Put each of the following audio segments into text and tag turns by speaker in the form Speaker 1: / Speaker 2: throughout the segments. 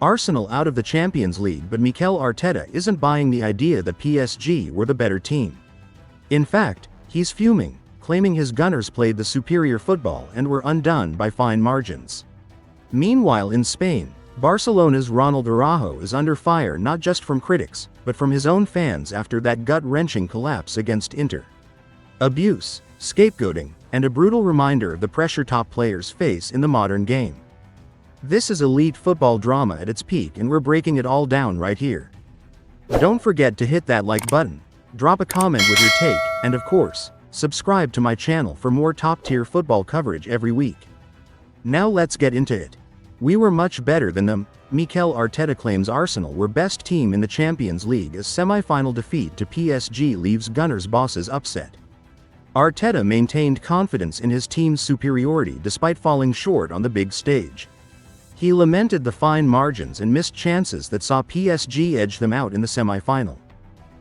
Speaker 1: Arsenal out of the Champions League, but Mikel Arteta isn't buying the idea that PSG were the better team. In fact, he's fuming, claiming his Gunners played the superior football and were undone by fine margins. Meanwhile in Spain, Barcelona's Ronald Araujo is under fire not just from critics, but from his own fans after that gut-wrenching collapse against Inter. Abuse, scapegoating, and a brutal reminder of the pressure top players face in the modern game. This is elite football drama at its peak, and we're breaking it all down right here. Don't forget to hit that like button, drop a comment with your take, and of course, subscribe to my channel for more top-tier football coverage every week. Now let's get into it. We were much better than them. Mikel Arteta claims Arsenal were best team in the Champions League as semi-final defeat to PSG leaves Gunners bosses upset. Arteta maintained confidence in his team's superiority despite falling short on the big stage. He lamented the fine margins and missed chances that saw PSG edge them out in the semi-final.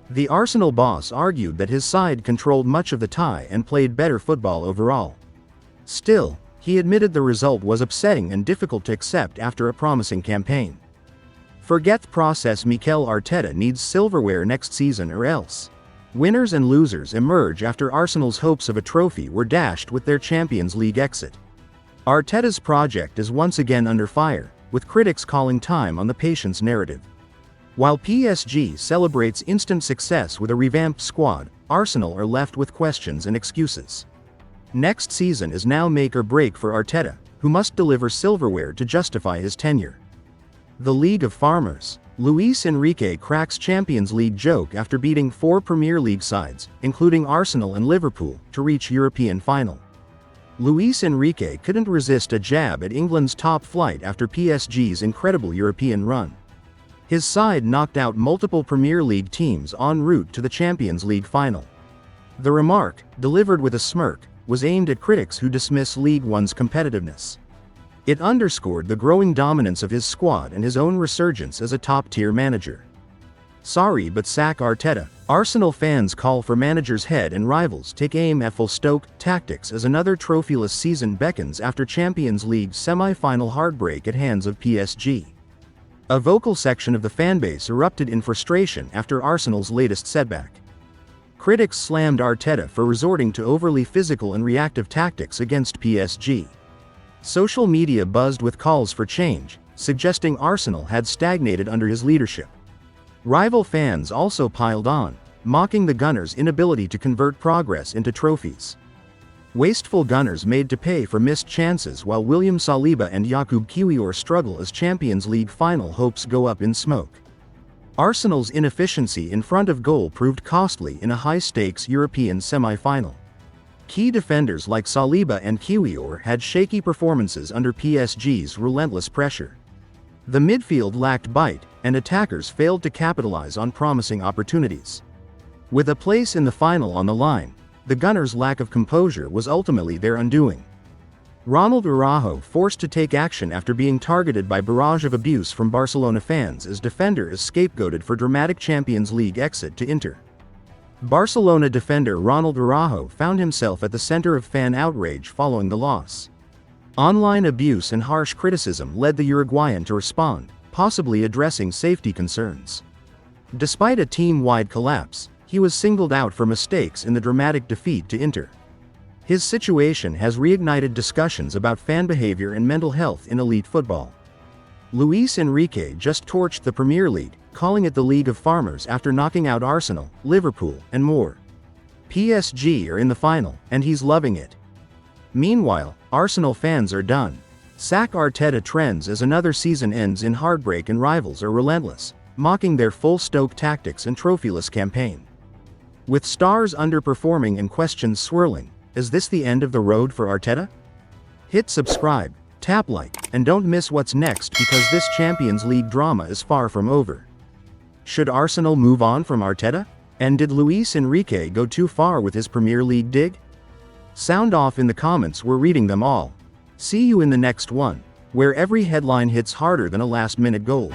Speaker 1: The Arsenal boss argued that his side controlled much of the tie and played better football overall. Still, he admitted the result was upsetting and difficult to accept after a promising campaign. Forget the process. Mikel Arteta needs silverware next season or else. Winners and losers emerge after Arsenal's hopes of a trophy were dashed with their Champions League exit. Arteta's project is once again under fire, with critics calling time on the patience narrative. While PSG celebrates instant success with a revamped squad, Arsenal are left with questions and excuses. Next season is now make or break for Arteta, who must deliver silverware to justify his tenure. The League of Farmers. Luis Enrique cracks Champions League joke after beating 4 Premier League sides, including Arsenal and Liverpool, to reach European final. Luis Enrique couldn't resist a jab at England's top flight after PSG's incredible European run. His side knocked out multiple Premier League teams en route to the Champions League final. The remark, delivered with a smirk, was aimed at critics who dismiss League One's competitiveness. It underscored the growing dominance of his squad and his own resurgence as a top-tier manager. Sorry, but sack Arteta. Arsenal fans call for manager's head and rivals take aim at full Stoke tactics as another trophyless season beckons after Champions League semi-final heartbreak at hands of PSG. A vocal section of the fanbase erupted in frustration after Arsenal's latest setback. Critics slammed Arteta for resorting to overly physical and reactive tactics against PSG. Social media buzzed with calls for change, suggesting Arsenal had stagnated under his leadership. Rival fans also piled on, mocking the Gunners' inability to convert progress into trophies. Wasteful Gunners made to pay for missed chances while William Saliba and Yacoub Kiwior struggle as Champions League final hopes go up in smoke. Arsenal's inefficiency in front of goal proved costly in a high-stakes European semi-final. Key defenders like Saliba and Kiwior had shaky performances under PSG's relentless pressure. The midfield lacked bite, and attackers failed to capitalize on promising opportunities. With a place in the final on the line, the Gunners' lack of composure was ultimately their undoing. Ronald Araujo forced to take action after being targeted by barrage of abuse from Barcelona fans as defender is scapegoated for dramatic Champions League exit to Inter. Barcelona defender Ronald Araujo found himself at the center of fan outrage following the loss. Online abuse and harsh criticism led the Uruguayan to respond, possibly addressing safety concerns. Despite a team-wide collapse, he was singled out for mistakes in the dramatic defeat to Inter. His situation has reignited discussions about fan behavior and mental health in elite football. Luis Enrique just torched the Premier League, calling it the League of Farmers after knocking out Arsenal, Liverpool, and more. PSG are in the final, and he's loving it. Meanwhile, Arsenal fans are done. Sack Arteta trends as another season ends in heartbreak and rivals are relentless, mocking their full Stoke tactics and trophyless campaign. With stars underperforming and questions swirling, is this the end of the road for Arteta? Hit subscribe, tap like, and don't miss what's next because this Champions League drama is far from over. Should Arsenal move on from Arteta? And did Luis Enrique go too far with his Premier League dig? Sound off in the comments, we're reading them all. See you in the next one, where every headline hits harder than a last-minute goal.